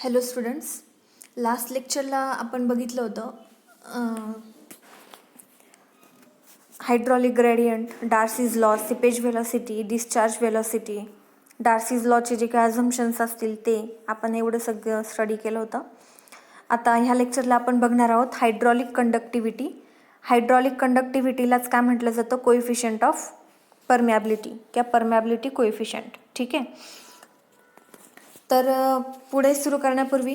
Hello students, last लेक्चरला आपण बघितलं होतं hydraulic gradient, Darcy's law, seepage velocity, discharge velocity, Darcy's लॉचे जे काही अझम्पशन्स असतील ते आपण एवढं सगळं स्टडी केलं होतं. आता ह्या लेक्चरला आपण बघणार आहोत हायड्रॉलिक कंडक्टिव्हिटी. हायड्रॉलिक कंडक्टिव्हिटीलाच काय म्हटलं जातं? कोएफिशियंट ऑफ परमिॲबिलिटी किंवा परमिॲबिलिटी कोएफिशियंट. ठीक आहे. तर पुढे सुरू करण्यापूर्वी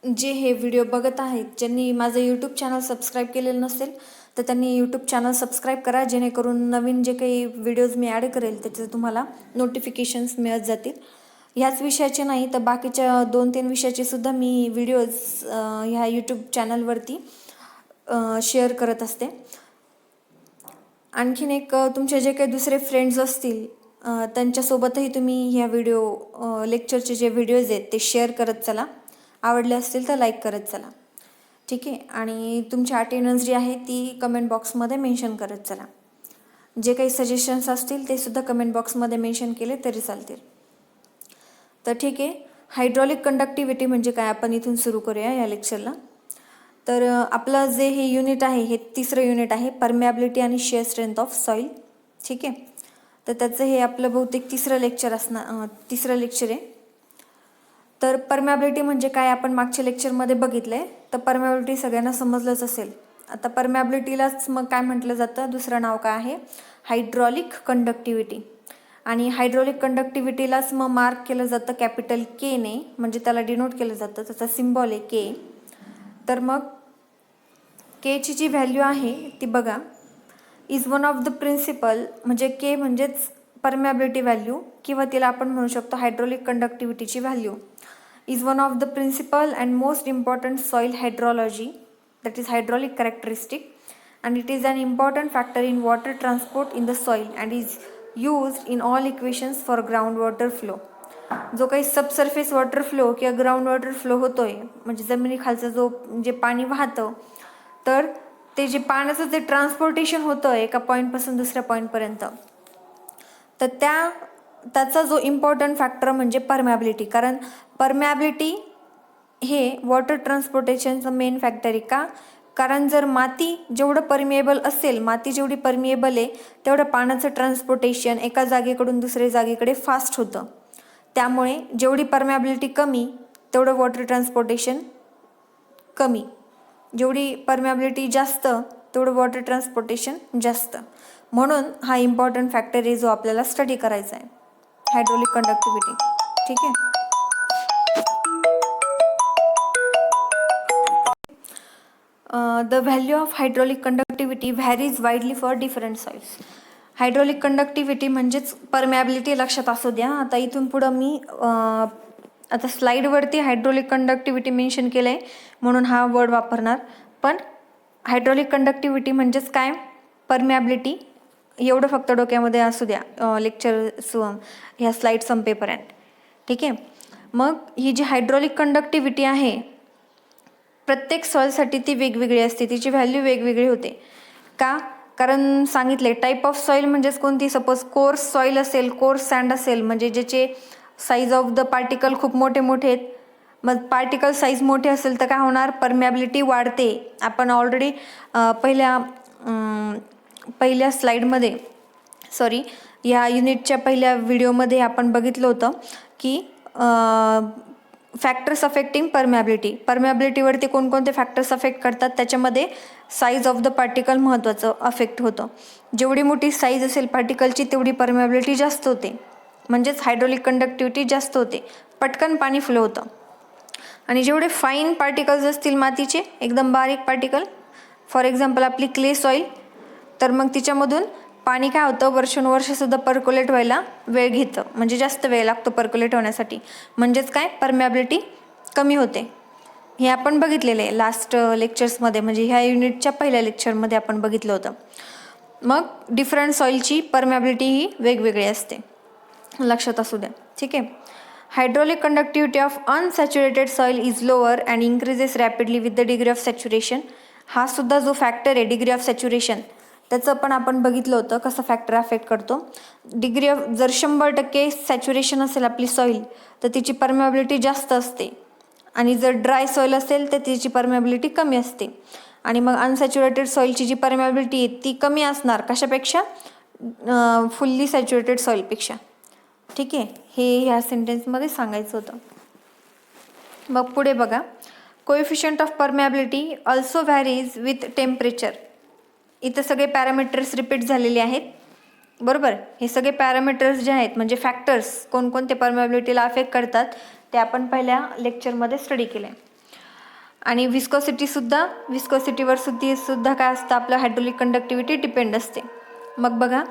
जे हे व्हिडिओ बघत आहेत, ज्यांनी माझं यूट्यूब चॅनल सबस्क्राईब केलेलं नसेल तर त्यांनी यूट्यूब चॅनल सबस्क्राईब करा, जेणेकरून नवीन जे काही व्हिडिओज मी ॲड करेल त्याचे तुम्हाला नोटिफिकेशन्स मिळत जातील. ह्याच विषयाचे नाही तर बाकीच्या 2-3 विषयाचे सुद्धा मी व्हिडिओज ह्या यूट्यूब चॅनलवरती शेअर करत असते. आणखीन एक तुमचे जे काही दुसरे फ्रेंड्स असतील त्यांच्यासोबतही तुम्ही ह्या लेक्चरचे जे व्हिडिओज आहेत ते शेअर करत चला. आवडले असतील तर लाईक करत चला. ठीक आहे. आणि तुमची अटेंडन्स जी आहे ती कमेंट बॉक्समध्ये मेन्शन करत चला. जे काही सजेशन्स असतील ते सुद्धा कमेंट बॉक्समध्ये मेन्शन केले तरी चालतील. तर ठीक आहे. हायड्रॉलिक कंडक्टिव्हिटी म्हणजे काय, आपण इथून सुरू करूया या लेक्चरला. तर आपलं जे हे युनिट आहे हे तिसरं युनिट आहे, परमिॲबिलिटी आणि शिअर स्ट्रेंथ ऑफ सॉईल. ठीक आहे. तर त्याचं हे आपलं बहुतेक तिसरं लेक्चर आहे. तर परमिॲबिलिटी म्हणजे काय आपण मागच्या लेक्चरमध्ये बघितलं आहे. तर परमिॲबिलिटी सगळ्यांना समजलंच असेल. आता परमिॲबिलिटीलाच मग काय म्हटलं जातं, दुसरं नाव काय आहे? Hydraulic conductivity. आणि हायड्रॉलिक कंडक्टिव्हिटीलाच मग मार्क केलं जातं कॅपिटल के ने, म्हणजे त्याला डिनोट केलं जातं, त्याचा सिम्बॉल आहे के. तर मग केची जी व्हॅल्यू आहे ती बघा, is one of the principal, म्हणजे के म्हणजेच परमिॲबिलिटी व्हॅल्यू किंवा तिला आपण म्हणू शकतो हायड्रॉलिक कंडक्टिव्हिटीची value, is one of the principal and most important soil hydrology, that is hydraulic characteristic, and it is an important factor in water transport in the soil and is used in all equations for groundwater flow. जो काही subsurface water flow किंवा ground water flow होतोय, म्हणजे जमिनीखालचं जे पाणी वाहतं, तर ते जे पाण्याचं जे ट्रान्सपोर्टेशन होतं एका पॉईंटपासून दुसऱ्या पॉईंटपर्यंत, तर त्याचा जो इम्पॉर्टंट फॅक्टर म्हणजे परमिॲबिलिटी. कारण परमिॲबिलिटी हे वॉटर ट्रान्सपोर्टेशनचं मेन फॅक्टर आहे. का? कारण जर माती जेवढं परमिएबल असेल, माती जेवढी परमिएबल आहे तेवढं पाण्याचं ट्रान्सपोर्टेशन एका जागेकडून दुसऱ्या जागेकडे फास्ट होतं. त्यामुळे जेवढी परमिॲबिलिटी कमी तेवढं वॉटर ट्रान्सपोर्टेशन कमी, जेवढी परमिॲबिलिटी जास्त तेवढं वॉटर ट्रान्सपोर्टेशन जास्त. म्हणून हा इम्पॉर्टंट फॅक्टर आहे जो आपल्याला स्टडी करायचा आहे, हायड्रॉलिक कंडक्टिव्हिटी. ठीक आहे. The value of hydraulic conductivity varies widely for different soils. Hydraulic conductivity म्हणजेच परमिॲबिलिटी लक्षात असू द्या. आता इथून पुढं मी आता स्लाईडवरती हायड्रॉलिक कंडक्टिव्हिटी मेन्शन केलं आहे म्हणून हा वर्ड वापरणार. पण हायड्रॉलिक कंडक्टिव्हिटी म्हणजेच काय, परमिॲबिलिटी, एवढं फक्त डोक्यामध्ये असू द्या लेक्चर ह्या स्लाईड संपेपर्यंत. ठीक आहे. मग ही जी हायड्रॉलिक कंडक्टिव्हिटी आहे प्रत्येक सॉईलसाठी ती वेगवेगळी असते, तिची व्हॅल्यू वेगवेगळी होते. का? कारण सांगितले टाईप ऑफ सॉईल म्हणजेच कोणती, सपोज कोर्स सॉईल असेल, कोर्स सँड असेल, म्हणजे ज्याचे साईज ऑफ द पार्टिकल खूप मोठे मोठे आहेत. मग पार्टिकल साईज मोठे असेल तर काय होणार, परमिॲबिलिटी वाढते. आपण ऑलरेडी पहिल्या स्लाईडमध्ये या युनिटच्या पहिल्या व्हिडिओमध्ये आपण बघितलं होतं की फॅक्टर्स अफेक्टिंग परमिॲबिलिटी, परमिॲबिलिटीवरती कोणकोणते फॅक्टर्स अफेक्ट करतात, त्याच्यामध्ये साईज ऑफ द पार्टिकल महत्त्वाचं अफेक्ट होतं. जेवढी मोठी साईज असेल पार्टिकलची तेवढी परमिॲबिलिटी जास्त होते, म्हणजेच हायड्रॉलिक कंडक्टिव्हिटी जास्त होते, पटकन पाणी फ्लो होतं. आणि जेवढे फाईन पार्टिकल्स असतील मातीचे, एकदम बारीक पार्टिकल, फॉर एक्झाम्पल आपली क्ले सॉईल, तर मग तिच्यामधून पाणी काय होतं, वर्षानुवर्षसुद्धा पर्क्युलेट व्हायला वेळ घेतं, म्हणजे जास्त वेळ लागतो पर्क्युलेट होण्यासाठी. म्हणजेच काय, परमिॲबिलिटी कमी होते. हे आपण बघितलेलं आहे लास्ट लेक्चर्समध्ये, म्हणजे ह्या युनिटच्या पहिल्या लेक्चरमध्ये आपण बघितलं होतं. मग डिफरंट सॉईलची परमिॲबिलिटी ही वेगवेगळी असते, लक्षात असू द्या. ठीक आहे. Hydraulic conductivity of unsaturated soil is lower and increases rapidly with the degree of saturation. हा सुद्धा जो फॅक्टर आहे डिग्री ऑफ सॅच्युरेशन, त्याचं पण आपण बघितलं होतं कसं फॅक्टर अफेक्ट करतो. डिग्री ऑफ जर 100% सॅच्युरेशन असेल आपली सॉईल तर तिची परमेबिलिटी जास्त असते, आणि जर ड्राय सॉईल असेल तर तिची परमेबिलिटी कमी असते. आणि मग अनसॅच्युरेटेड सॉईलची जी परमेबिलिटी आहे ती कमी असणार कशापेक्षा, फुल्ली सॅच्युरेटेड सॉईलपेक्षा. ठीक आहे, हे ह्या सेंटेन्समध्ये सांगायचं होतं. मग पुढे बघा, coefficient of permeability also varies with temperature. इथं सगळे पॅरामीटर्स रिपीट झालेले आहेत, बरोबर. हे सगळे पॅरामीटर्स जे आहेत म्हणजे फॅक्टर्स कोणकोणते परमेबिलिटीला अफेक्ट करतात ते आपण पहिल्या लेक्चरमध्ये स्टडी केले. आणि विस्कोसिटीवर सुद्धा काय असतं, आपलं हायड्रोलिक कंडक्टिव्हिटी डिपेंड असते. मग बघा,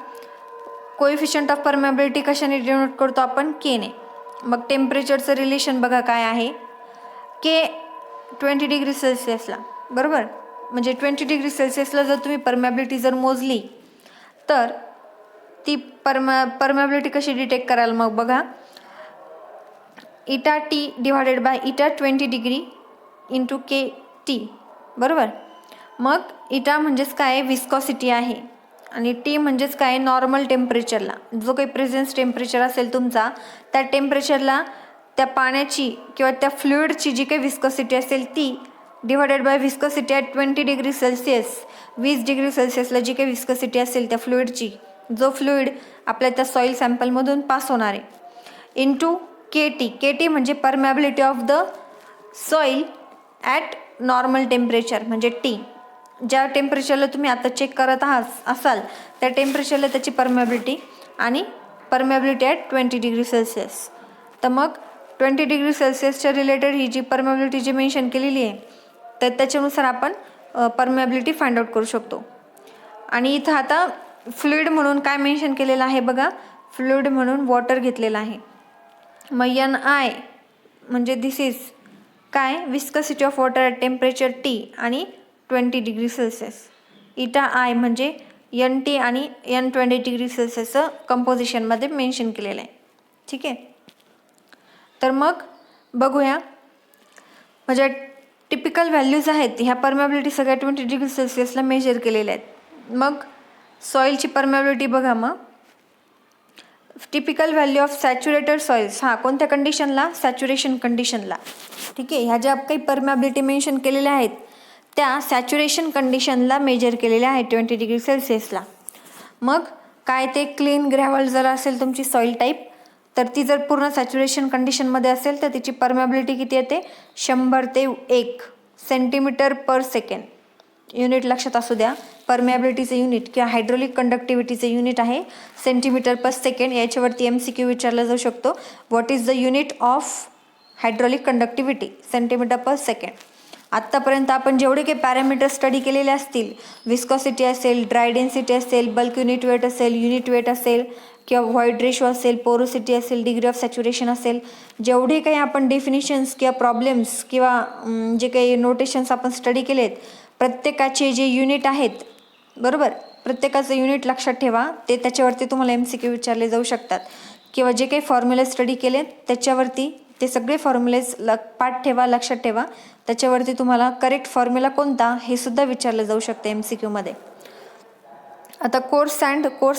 कोएफिशियंट ऑफ परमेबिलिटी कशाने डिनोट करतो आपण, के ने. मग टेम्परेचरचं रिलेशन बघा काय आहे, के 20 डिग्री सेल्सिअसला, बरोबर. म्हणजे 20 डिग्री सेल्सिअसला जर तुम्ही परमेबिलिटी जर मोजली तर ती परमेबिलिटी कशी डिटेक्ट कराल, मग बघा, इटा टी डिवायडेड बाय इटा 20 डिग्री इंटू के टी, बरोबर. मग इटा म्हणजेच काय, विस्कॉसिटी आहे, आणि टी म्हणजेच काय, नॉर्मल टेम्परेचरला जो काही प्रेझेन्स टेम्परेचर असेल तुमचा त्या टेम्परेचरला त्या पाण्याची किंवा त्या फ्लुइडची जी काही विस्कॉसिटी असेल ती divided by viscosity at 20 degree Celsius. 20 degree सेल्सिअसला जी काही विस्कॉसिटी असेल त्या फ्लुइडची, जो फ्लुइड आपल्या त्या सॉईल सॅम्पलमधून पास होणार आहे, इंटू के टी. के टी म्हणजे permeability of the soil at normal temperature, म्हणजे टी. ज्या टेम्परेचरला तुम्ही आता चेक करत असाल त्या टेम्परेचरला त्याची परमेबिलिटी, आणि परमेबिलिटी ॲट 20 डिग्री सेल्सिअस. तर मग 20 डिग्री सेल्सिअसच्या रिलेटेड ही जी परमेबिलिटी जी मेन्शन केलेली आहे तर त्याच्यानुसार आपण परमेबिलिटी फाइंड आउट करू शकतो. आणि इथं आता फ्लुइड म्हणून काय मेन्शन केलेलं आहे बघा, फ्लुइड म्हणून वॉटर घेतलेलं आहे. मग एन आय म्हणजे दिस इज काय, viscosity of water at temperature T आणि 20 डिग्री सेल्सिअस. इटा आय म्हणजे एन टी आणि एन 20 डिग्री सेल्सिअसचं कंपोजिशनमध्ये मेन्शन केलेलं आहे. ठीक आहे, तर मग बघूया, म्हणजे टिपिकल व्हॅल्यूज आहेत ह्या परमेबिलिटी सगळ्या 20 डिग्री सेल्सिअसला मेजर केलेल्या आहेत. मग सॉईलची परमेबिलिटी बघा, मग typical value of saturated soils, कोणत्या कंडिशनला, सॅच्युरेशन कंडिशनला. ठीक आहे, ह्या ज्या काही परमेबिलिटी मेन्शन केलेल्या आहेत त्या सॅच्युरेशन कंडिशनला मेजर केलेल्या आहेत 20 डिग्री सेल्सिअसला. मग काय ते क्लीन ग्रॅव्हल जर असेल तुमची सॉईल टाईप तर ती जर पूर्ण सॅच्युरेशन कंडिशनमध्ये असेल तर तिची परमेबिलिटी किती येते, 100 ते 1 सेंटीमीटर पर सेकंड. युनिट लक्षात असू द्या, परमेबिलिटीचं युनिट किंवा हायड्रोलिक कंडक्टिव्हिटीचं युनिट आहे सेंटीमीटर पर सेकंड. याच्यावरती MCQ विचारला जाऊ शकतो, what is the unit of hydraulic conductivity, centimetre per second. आत्तापर्यंत आपण जेवढे काही पॅरामीटर स्टडी केलेले असतील, विस्कॉसिटी असेल, ड्राय डेन्सिटी असेल, बल्क युनिट वेट असेल, युनिट वेट असेल, किंवा व्हॉइड रेशो असेल, पोरोसिटी असेल, डिग्री ऑफ सॅच्युरेशन असेल, जेवढे काही आपण डेफिनिशन्स किंवा प्रॉब्लेम्स किंवा जे काही नोटेशन्स आपण स्टडी केलेत, प्रत्येकाचे जे युनिट आहेत, बरोबर, प्रत्येकाचं युनिट लक्षात ठेवा. ते त्याच्यावरती तुम्हाला MCQ विचारले जाऊ शकतात. किंवा जे काही फॉर्म्युले स्टडी केलेत त्याच्यावरती ते सगळे फॉर्म्युलेज पाठ ठेवा, लक्षात ठेवा. त्याच्यावरती तुम्हाला करेक्ट फॉर्म्युला कोणता हे सुद्धा विचारलं जाऊ शकते MCQमध्ये. आता कोर्स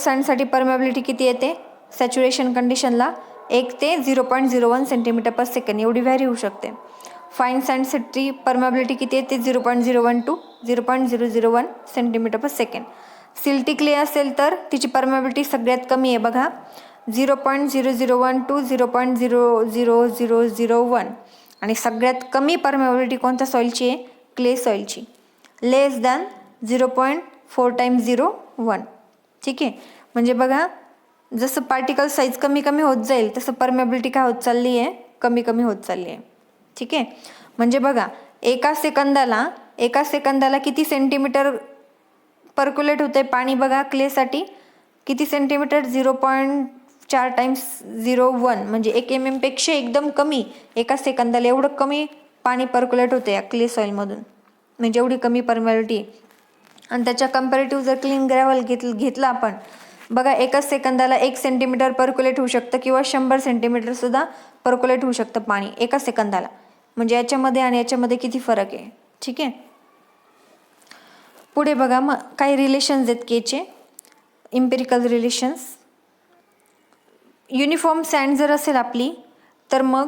सँडसाठी परमेबिलिटी किती येते सॅच्युरेशन कंडिशनला, 1 ते 0.01 सेंटीमीटर पर सेकंड एवढी व्हॅरी होऊ शकते. फाईन सँडसाठी परमेबिलिटी किती येते, 0.01 to 0.001 centimetre per second. Silty clay असेल तर तिची परमेबिलिटी सगळ्यात कमी आहे बघा, 0.001 टू 0.00001. आणि सगळ्यात कमी परमेबिलिटी कोणत्या सॉईलची आहे, क्ले सॉईलची, लेस दॅन 0.4 टाइम्स 0.1. ठीक आहे, म्हणजे बघा जसं पार्टिकल साईज कमी कमी होत जाईल तसं परमेबिलिटी काय होत चालली आहे, कमी कमी होत चालली आहे. ठीक आहे, म्हणजे बघा एका सेकंदाला किती सेंटीमीटर पर्क्युलेट होते पाणी बघा, क्लेसाठी किती सेंटीमीटर, 0.4 टाइम्स 0.1 म्हणजे 1 mm पेक्षा एकदम कमी एका सेकंदाला एवढं कमी पाणी पर्क्युलेट होते या क्ले सॉईलमधून, म्हणजे एवढी कमी परमेबिलिटी. आणि त्याच्या कंपॅरेटिव्ह जर क्लीन ग्रॅव्हल घेतलं आपण बघा, एका सेकंदाला 1 सेंटीमीटर पर्क्युलेट होऊ शकतं किंवा 100 सेंटीमीटर सुद्धा पर्क्युलेट होऊ शकतं पाणी एका सेकंदाला. म्हणजे याच्यामध्ये आणि याच्यामध्ये किती फरक आहे. ठीक आहे, पुढे बघा मग काही रिलेशन्स आहेत केचे, इम्पेरिकल रिलेशन्स. युनिफॉर्म सँड जर असेल आपली तर मग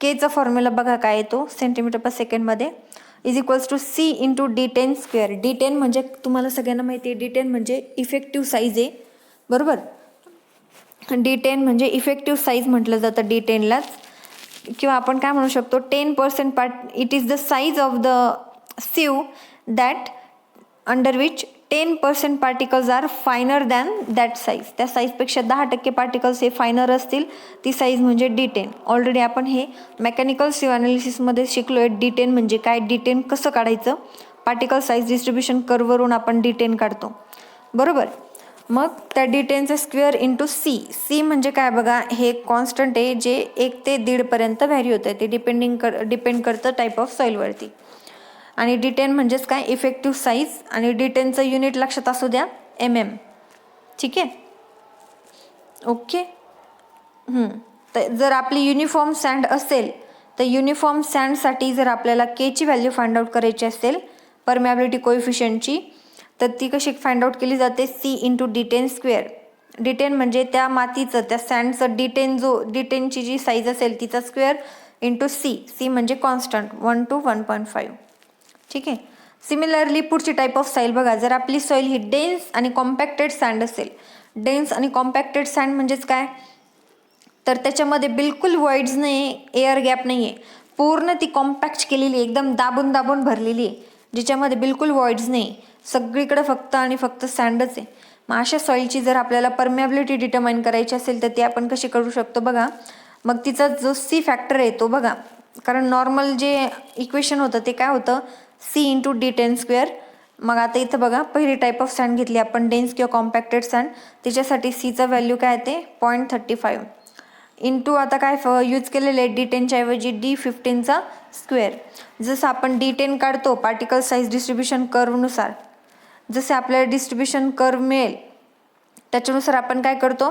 केचा फॉर्म्युला बघा काय येतो, सेंटीमीटर पर सेकंडमध्ये is equals to C into D10 square. D10 म्हणजे तुम्हाला सगळ्यांना माहिती आहे, D10 म्हणजे इफेक्टिव्ह साईज आहे, बरोबर. D10 म्हणजे इफेक्टिव्ह साईज म्हटलं जातं D10लाच, किंवा आपण काय म्हणू शकतो 10% part, it is the size of the sieve that under which 10% particles are finer than that size. त्या साईजपेक्षा 10% पार्टिकल्स हे फायनर असतील, ती साईज म्हणजे D10. ऑलरेडी आपण हे मेकॅनिकल सिव्ह अनालिसिसमध्ये शिकलो आहे. D10 म्हणजे काय, D10 कसं काढायचं, पार्टिकल साईज डिस्ट्रीब्युशन कर्ववरून आपण D10 काढतो, बरोबर. मग त्या D10चा स्क्वेअर इंटू C म्हणजे काय बघा, हे कॉन्स्टंट आहे जे 1 ते 1.5 पर्यंत व्हॅरी होतं, ते डिपेंड करतं टाईप ऑफ सॉईलवरती. आणि D10 म्हणजेच काय, इफेक्टिव्ह साईज. आणि D10चं युनिट लक्षात असू द्या MM, ठीक आहे, ओके. तर जर आपली युनिफॉर्म सँड असेल तर युनिफॉर्म सँडसाठी जर आपल्याला केची व्हॅल्यू फाइंड आउट करायची असेल, परमॅबिलिटी कोएफिशियंटची, तर ती कशी फाइंड आउट केली जाते, C into D10 square. D10 म्हणजे त्या मातीचं, त्या सँडचं D10ची जी साईज असेल तिचा स्क्वेअर इंटू C म्हणजे कॉन्स्टंट 1 to 1.5, ठीक आहे. सिमिलरली पुढची टाईप ऑफ सॉईल बघा, जर आपली सॉईल ही डेन्स आणि कॉम्पॅक्टेड सँड असेल. डेन्स आणि कॉम्पॅक्टेड सँड म्हणजेच काय, तर त्याच्यामध्ये बिलकुल व्हॉइड्स नाही, एअर गॅप नाही आहे, पूर्ण ती कॉम्पॅक्ट केलेली आहे, एकदम दाबून दाबून भरलेली आहे, ज्याच्यामध्ये बिलकुल व्हॉइड्स नाही, सगळीकडे फक्त आणि फक्त सँडच आहे. मग अशा सॉईलची जर आपल्याला परमेबिलिटी डिटर्माइन करायची असेल तर ती आपण कशी करू शकतो बघा. मग तिचा जो C फॅक्टर आहे तो बघा, कारण नॉर्मल जे इक्वेशन होतं ते काय होतं, C इंटू D10 स्क्वेअर. मग आता इथं बघा, पहिली टाईप ऑफ सँड घेतली आपण, डेन्स किंवा कॉम्पॅक्टेड सँड, त्याच्यासाठी Cचा व्हॅल्यू काय ते 0.35 इंटू आता काय यूज केलेलं आहे D10च्या ऐवजी D15चा स्क्वेअर. जसं आपण D10 काढतो पार्टिकल साईज डिस्ट्रीब्युशन कर्वनुसार, जसे आपल्याला डिस्ट्रीब्युशन कर्व मिळेल त्याच्यानुसार आपण काय करतो,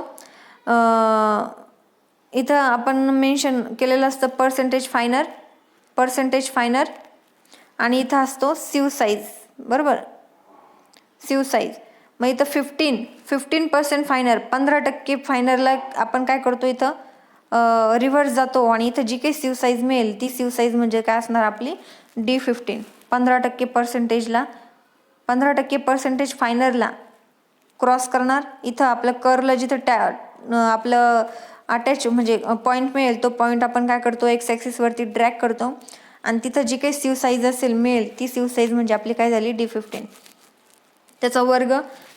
इथं आपण मेन्शन केलेलं असतं पर्सेंटेज फायनर आणि इथं असतो सिव साईज, बरोबर, सिव साईज. मग इथं 15% फायनर, 15% फायनरला आपण काय करतो, इथं रिव्हर्स जातो आणि इथं जी काही सिव साईज मिळेल ती सिव साईज म्हणजे काय असणार आपली D15. 15% पर्सेंटेज फायनरला क्रॉस करणार, इथं आपलं कर्वला जिथं आपलं अटॅच म्हणजे पॉईंट मिळेल तो पॉईंट आपण काय करतो, एक्स ॲक्सिसवरती ड्रॅग करतो आणि तिथं जी काही सिव साईज असेल मिळेल ती सिव साईज म्हणजे आपली काय झाली D15. त्याचा वर्ग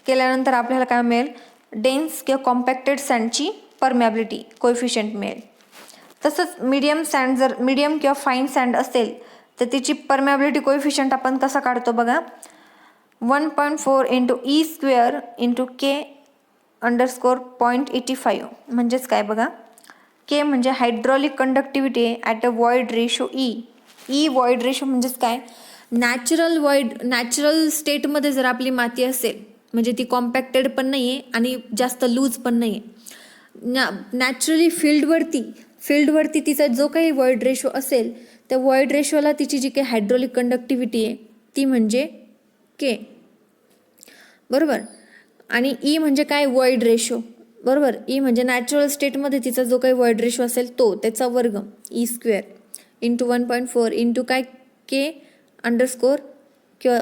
केल्यानंतर आपल्याला काय मिळेल, डेन्स किंवा कॉम्पॅक्टेड सँडची परमॅबिलिटी कोएफिशियंट मिळेल. तसंच मीडियम किंवा फाईन सँड असेल तर तिची परमॅबिलिटी कोएफिशियंट आपण कसा काढतो बघा, 1.4 into E square into K underscore 0.85. म्हणजेच काय बघा, K म्हणजे hydraulic conductivity at a void ratio E void ratio म्हणजेच काय, नॅचरल स्टेटमध्ये जर आपली माती असेल म्हणजे ती कॉम्पॅक्टेड पण नाही आहे आणि जास्त लूज पण नाही आहे, नॅचरली फील्डवरती तिचा जो काही वॉइड रेशो असेल त्या वॉइड रेशोला तिची जी काही हायड्रॉलिक कंडक्टिव्हिटी आहे ती म्हणजे K, बरोबर. आणि E म्हणजे काय, वॉइड रेशो, बरोबर. E म्हणजे नॅचरल स्टेटमध्ये तिचा जो काही वॉइड रेशो असेल तो, त्याचा वर्ग E स्क्वेअर इंटू 1.4 इंटू काय K अंडरस्कोर किंवा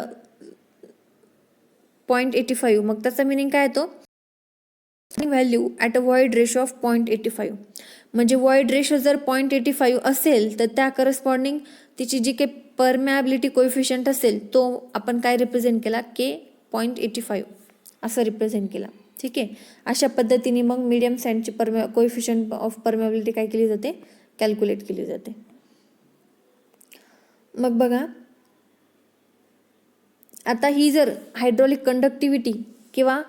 0.85. मग त्याचा मिनिंग काय येतो, value at a void ratio of 0.85. म्हणजे वॉइड रेशो जर 0.85 असेल तर त्या करस्पॉन्डिंग तिची जी काही परमॅबिलिटी कोएफिशियंट असेल तो आपण काय रिप्रेझेंट केला, K 0.85 असं रिप्रेझेंट केला, ठीक आहे. अशा पद्धतीने मग मीडियम सँडची कोएफिशियंट ऑफ परमॅबिलिटी काय केली जाते, कॅल्क्युलेट केली जाते. मग बघा आता ही जर हायड्रॉलिक कंडक्टिव्हिटी किंवा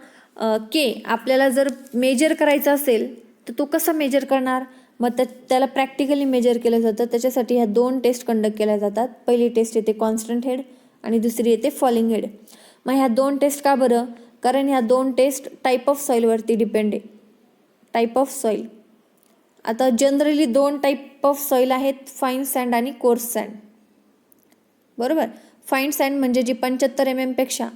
K आपल्याला जर मेजर करायचं असेल तर तो कसा मेजर करणार, मग त्याला प्रॅक्टिकली मेजर केलं जातं. त्याच्यासाठी ह्या 2 टेस्ट कंडक्ट केल्या जातात. पहिली टेस्ट येते कॉन्स्टंट हेड आणि दुसरी येते फॉलिंग हेड. मग ह्या 2 टेस्ट का बरं, कारण ह्या 2 टेस्ट टाईप ऑफ सॉईलवरती डिपेंड आहे. टाईप ऑफ सॉईल, आता जनरली 2 टाईप ऑफ सॉईल आहेत, फाईन सँड आणि कोर्स सँड, बरोबर. फाईन सँड म्हणजे जी 75 mm पेक्षा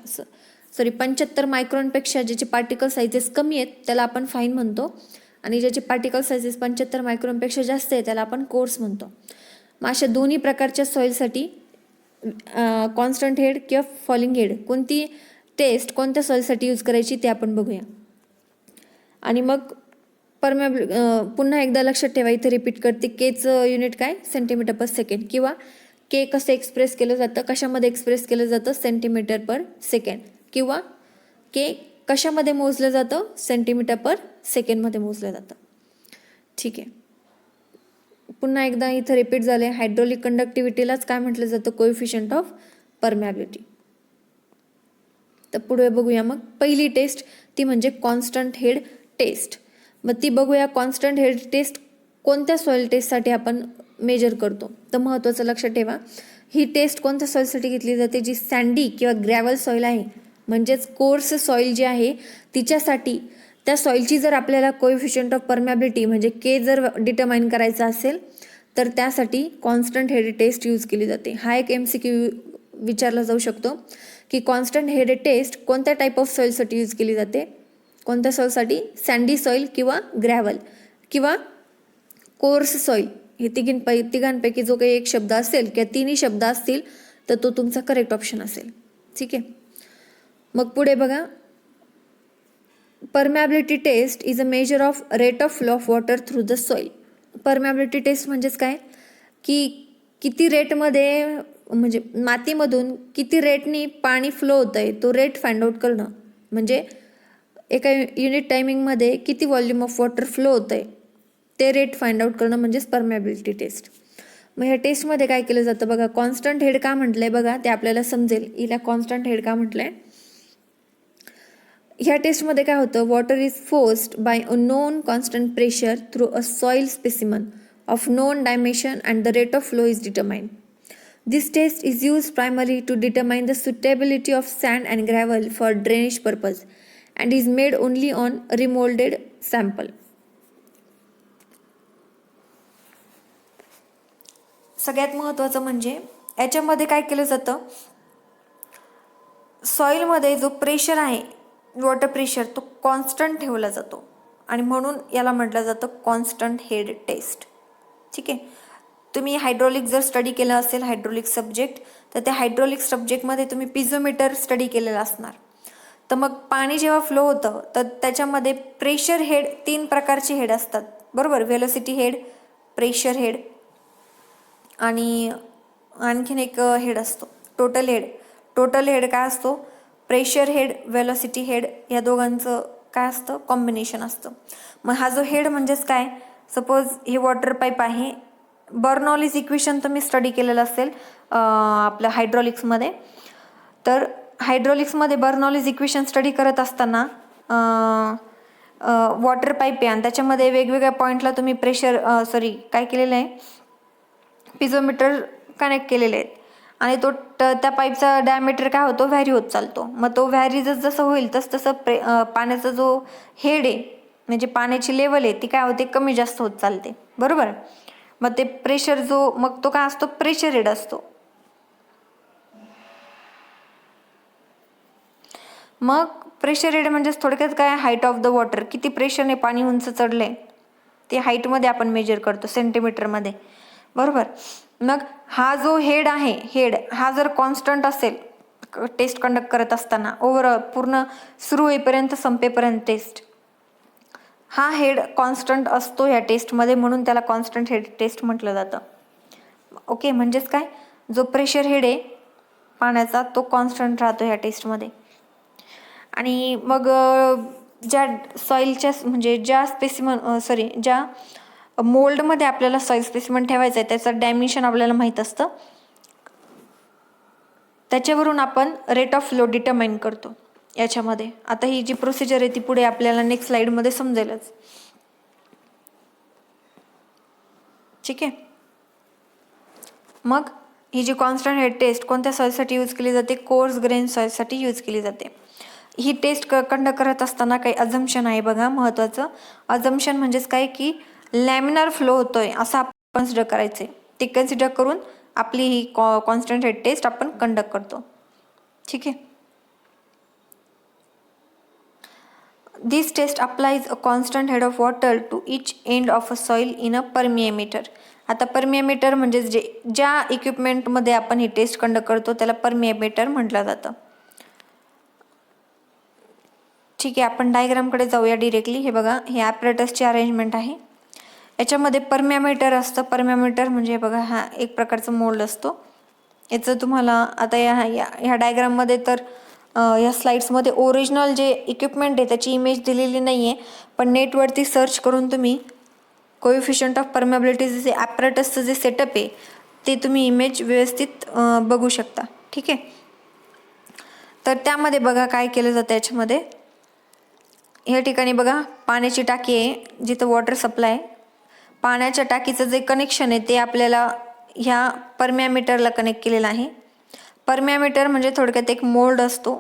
75 मायक्रॉनपेक्षा ज्याचे पार्टिकल सायझेस कमी आहेत त्याला आपण फाईन म्हणतो, आणि ज्याचे पार्टिकल सायझेस 75 मायक्रॉनपेक्षा जास्त आहे त्याला आपण कोर्स म्हणतो. मग अशा दोन्ही प्रकारच्या सॉईलसाठी कॉन्स्टंट हेड किंवा फॉलिंग हेड कोणती टेस्ट कोणत्या सॉईलसाठी यूज करायची ते आपण बघूया. आणि मग पुन्हा एकदा लक्षात ठेवा, इथे रिपीट करते, केचं युनिट काय, सेंटीमीटर पर सेकंड, किंवा के कसं एक्सप्रेस केलं जातं, कशामध्ये एक्सप्रेस केलं जातं, सेंटीमीटर पर सेकंड, किंवा के कशामध्ये मोजलं जातं, सेंटीमीटर पर सेकंडमध्ये मोजलं जातं. ठीक आहे, पुन्हा एकदा इथं रिपीट झाले, हायड्रोलिक कंडक्टिव्हिटीलाच काय म्हटलं जातं, कोएफिशियंट ऑफ परमॅबिलिटी. तर पुढे बघूया. मग पहिली टेस्ट ती म्हणजे कॉन्स्टंट हेड टेस्ट. मग ती बघूया, कॉन्स्टंट हेड टेस्ट कोणत्या सॉइल टेस्टसाठी आपण मेजर करतो. तर महत्त्वाचं लक्षात ठेवा, ही टेस्ट कोणत्या सॉइलसाठी घेतली जाते, जी सँडी किंवा ग्रॅव्हल सॉइल आहे, म्हणजेच कोर्स सॉइल जी आहे तिच्यासाठी त्या सॉइलची जर आपल्याला कोएफिशियंट ऑफ परमॅबिलिटी म्हणजे के जर डिटरमाइन करायचा असेल तर त्यासाठी कॉन्स्टंट हेड टेस्ट यूज केली जाते. हा एक MCQ विचारला जाऊ शकतो की कॉन्स्टंट हेड टेस्ट कोणत्या टाईप ऑफ सॉइलसाठी यूज केली जाते, कोणत्या सॉइलसाठी, सँडी सॉइल किंवा ग्रॅव्हल किंवा कोर्स सॉइल, हे तिघांपैकी जो काही एक शब्द असेल किंवा तिन्ही शब्द असतील तर तो तुमचा करेक्ट ऑप्शन असेल. ठीक आहे, मग पुढे बघा, permeability test is a measure of rate of flow of water through the soil. Permeability test म्हणजेच काय की किती रेटमध्ये, म्हणजे मातीमधून किती रेटनी पाणी फ्लो होतं आहे तो रेट फाइंड आउट करणं, म्हणजे एका युनिट टायमिंगमध्ये किती व्हॉल्यूम ऑफ वॉटर फ्लो होतं आहे ते रेट फाइंड आउट करणं म्हणजेच परमॅबिलिटी टेस्ट. मग ह्या टेस्टमध्ये काय केलं जातं बघा, कॉन्स्टंट हेड का म्हटलंय बघा, ते आपल्याला समजेल हिला कॉन्स्टंट हेड का म्हटलंय. ह्या टेस्टमध्ये काय होतं, water is forced by a known constant pressure through a soil specimen of known dimension and the rate of flow is determined. This test is use primary to determine the suitability of sand and gravel for drainage purpose and is made only on remoulded sample. सगळ्यात महत्त्वाचं म्हणजे याच्यामध्ये काय केलं जातं, सॉईलमध्ये जो pressure आहे, water pressure, तो कॉन्स्टंट ठेवला जातो आणि म्हणून याला म्हटलं जातं कॉन्स्टंट हेड टेस्ट. ठीक आहे, तुम्ही हायड्रोलिक जर स्टडी केलं असेल, हायड्रोलिक सब्जेक्ट, तर त्या हायड्रोलिक सब्जेक्टमध्ये तुम्ही पिझोमीटर स्टडी केलेला असणार. तर मग पाणी जेव्हा फ्लो होतं तर त्याच्यामध्ये प्रेशर हेड, 3 प्रकारचे हेड असतात बरोबर, व्हेलोसिटी हेड, प्रेशर हेड आणि आणखीन एक हेड असतो टोटल हेड. टोटल हेड काय असतो, प्रेशर हेड, व्हेलोसिटी हेड, या दोघांचं काय असतं, कॉम्बिनेशन असतं. मग हा जो हेड म्हणजेच काय, सपोज हे वॉटर पाईप आहे, बर्नॉलिस इक्वेशन तुम्ही स्टडी केलेलं असेल आपल्या हायड्रॉलिक्समध्ये. तर हायड्रॉलिक्समध्ये बर्नॉलिस इक्वेशन स्टडी करत असताना वॉटर पाईप आहे आणि त्याच्यामध्ये वेगवेगळ्या पॉईंटला तुम्ही काय केलेलं आहे, पिझोमीटर कनेक्ट केलेले आहेत आणि त्या पाईपचा डायमीटर काय होतो, व्हॅरी होत चालतो. मग तो व्हॅरी जसं होईल तसं पाण्याचा जो हेड आहे, म्हणजे पाण्याची लेवल आहे ती काय होते, कमी जास्त होत चालते बरोबर. मग ते प्रेशर मग तो काय असतो, प्रेशर हेड असतो. मग प्रेशर हेड म्हणजेच थोडक्यात काय, हाईट ऑफ द वॉटर, किती प्रेशरने पाणी उंच चढले ते हाईटमध्ये आपण मेजर करतो, सेंटीमीटरमध्ये बरोबर. मग हा जो हेड आहे, हेड हा जर कॉन्स्टंट असेल टेस्ट कंडक्ट करत असताना, ओव्हरऑल पूर्ण सुरू होईपर्यंत संपेपर्यंत टेस्ट, हा हेड कॉन्स्टंट असतो ह्या टेस्टमध्ये, म्हणून त्याला कॉन्स्टंट हेड टेस्ट म्हटलं जातं. ओके, म्हणजेच काय, जो प्रेशर हेड आहे पाण्याचा तो कॉन्स्टंट राहतो ह्या टेस्टमध्ये. आणि मग ज्या सॉईलच्या म्हणजे ज्या मोल्डमध्ये आपल्याला सॉईल स्पेसिमन ठेवायचं आहे त्याचं डायमेन्शन आपल्याला माहीत असतं, त्याच्यावरून आपण रेट ऑफ फ्लो डिटरमाइन करतो याच्यामध्ये. आता ही जी प्रोसिजर आहे ती पुढे आपल्याला नेक्स्ट स्लाइडमध्ये समजेलच. ठीक आहे, मग ही जी कॉन्स्टंट हेड टेस्ट कोणत्या सॉईलसाठी यूज केली जाते, कोर्स ग्रेन सॉईलसाठी यूज केली जाते. ही टेस्ट कंडक्ट करत असताना काही अझम्पशन आहे बघा महत्त्वाचं. अझम्पशन म्हणजेच काय की लॅमिनार फ्लो होतोय असं आपण कन्सिडर करायचे, ते कन्सिडर करून आपली ही कॉन्स्टंट हेड टेस्ट आपण कंडक्ट करतो. ठीक आहे. This test applies a constant head of water to each end of a soil in a permeameter. आता परमिएमीटर म्हणजे ज्या इक्विपमेंटमध्ये आपण ही टेस्ट कंडक्ट करतो त्याला परमिएमीटर म्हटलं जातं. ठीक आहे. आपण डायग्रामकडे जाऊया डिरेक्टली. हे बघा, हे ॲपरेटसची अरेंजमेंट आहे. याच्यामध्ये परमिएमीटर असतं. परमिएमीटर म्हणजे बघा हा एक प्रकारचा मोल्ड असतो. याचं तुम्हाला आता ह्या डायग्राममध्ये तर या स्लाइड्समध्ये ओरिजिनल जे इक्विपमेंट आहे त्याची इमेज दिलेली नाही आहे, पण नेटवरती सर्च करून तुम्ही कोएफिशियंट ऑफ परमिएबिलिटी जे ॲपरेटसचं जे सेटअप आहे ते तुम्ही इमेज व्यवस्थित बघू शकता. ठीक आहे. तर त्यामध्ये बघा काय केलं जातं. याच्यामध्ये या ठिकाणी बघा पाण्याची टाकी आहे जिथं वॉटर सप्लाय. पाण्याच्या टाकीचं जे कनेक्शन आहे ते आपल्याला ह्या परमिएमीटरला कनेक्ट केलेलं आहे. परमिएमीटर म्हणजे थोडक्यात एक मोल्ड असतो,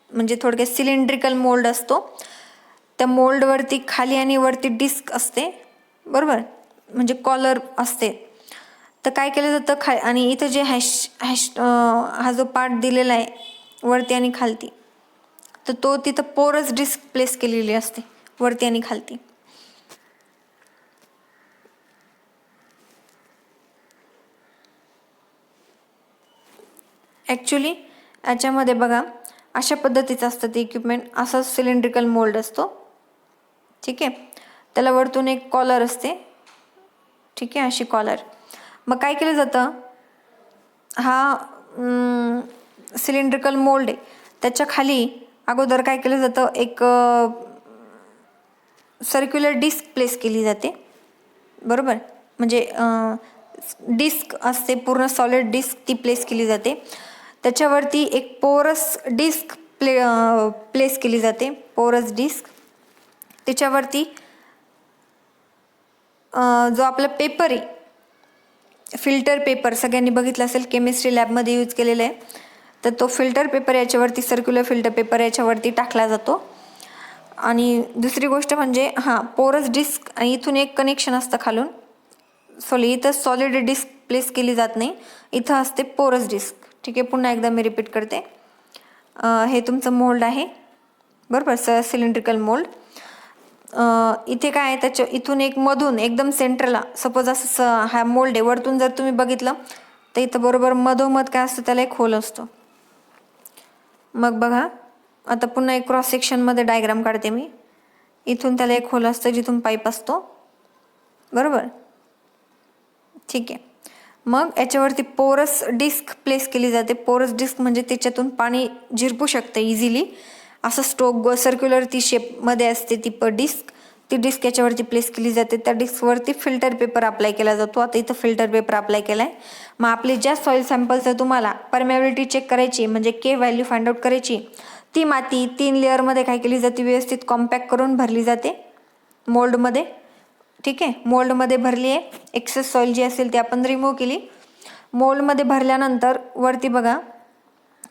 म्हणजे थोडक्यात सिलेंड्रिकल मोल्ड असतो. त्या मोल्डवरती खाली आणि वरती डिस्क असते, बरोबर, म्हणजे कॉलर असते. तर काय केलं जातं आणि इथं जे हा जो पार्ट दिलेला आहे वरती आणि खालती, तर तो तिथं पोरस डिस्क प्लेस केलेली असते वरती आणि खालती. ॲक्च्युली याच्यामध्ये बघा अशा पद्धतीचं असतं ते इक्विपमेंट. असा सिलेंड्रिकल मोल्ड असतो. ठीक आहे. त्याला वरतून एक कॉलर असते. ठीक आहे, अशी कॉलर. मग काय केलं जातं, हा सिलेंड्रिकल मोल्ड आहे त्याच्या खाली अगोदर काय केलं जातं, एक सर्क्युलर डिस्क प्लेस केली जाते, बरोबर. म्हणजे डिस्क असते, पूर्ण सॉलिड डिस्क ती प्लेस केली जाते. त्याच्यावरती एक पोरस डिस्क प्लेस केली जाते, पोरस डिस्क. त्याच्यावरती जो आपला पेपर आहे, फिल्टर पेपर सगळ्यांनी बघितलं असेल, केमिस्ट्री लॅबमध्ये यूज केलेला आहे. तर तो फिल्टर पेपर याच्यावरती, सर्क्युलर फिल्टर पेपर याच्यावरती टाकला जातो. आणि दुसरी गोष्ट म्हणजे पोरस डिस्क, आणि इथून एक कनेक्शन असतं खालून. इथं सॉलिड डिस्क प्लेस केली जात नाही, इथं असते पोरस डिस्क. ठीक आहे. पुन्हा एकदा मी रिपीट करते. हे तुमचं मोल्ड आहे, बरोबर, सिलेंड्रिकल मोल्ड. इथे काय आहे, त्याच्या इथून एक मधून एकदम सेंटरला, सपोज असं हा मोल्ड आहे, वरतून जर तुम्ही बघितलं तर इथं बरोबर मधोमध काय असतं, त्याला एक होल असतो. मग बघा आता पुन्हा एक क्रॉस सेक्शनमध्ये डायग्राम काढते मी. इथून त्याला एक होल असतं जिथून पाईप असतो, बरोबर. ठीक आहे. मग याच्यावरती पोरस डिस्क प्लेस केली जाते. पोरस डिस्क म्हणजे त्याच्यातून पाणी झिरपू शकतं इझिली. असं सर्क्युलर ती शेपमध्ये असते ती डिस्क. ती डिस्क याच्यावरती प्लेस केली जाते. त्या डिस्कवरती फिल्टर पेपर अप्लाय केला जातो. आता इथं फिल्टर पेपर अप्लाय केला आहे. मग आपले ज्या सॉईल सॅम्पल्स आहे तुम्हाला परमिएबिलिटी चेक करायची, म्हणजे के व्हॅल्यू फाइंड आउट करायची, ती माती 3 लेअरमध्ये काय केली जाते, व्यवस्थित कॉम्पॅक्ट करून भरली जाते मोल्डमध्ये. ठीक आहे. मोल्डमध्ये भरली आहे. एक्सेस सॉईल जी असेल ती आपण रिमूव्ह केली. मोल्डमध्ये भरल्यानंतर वरती बघा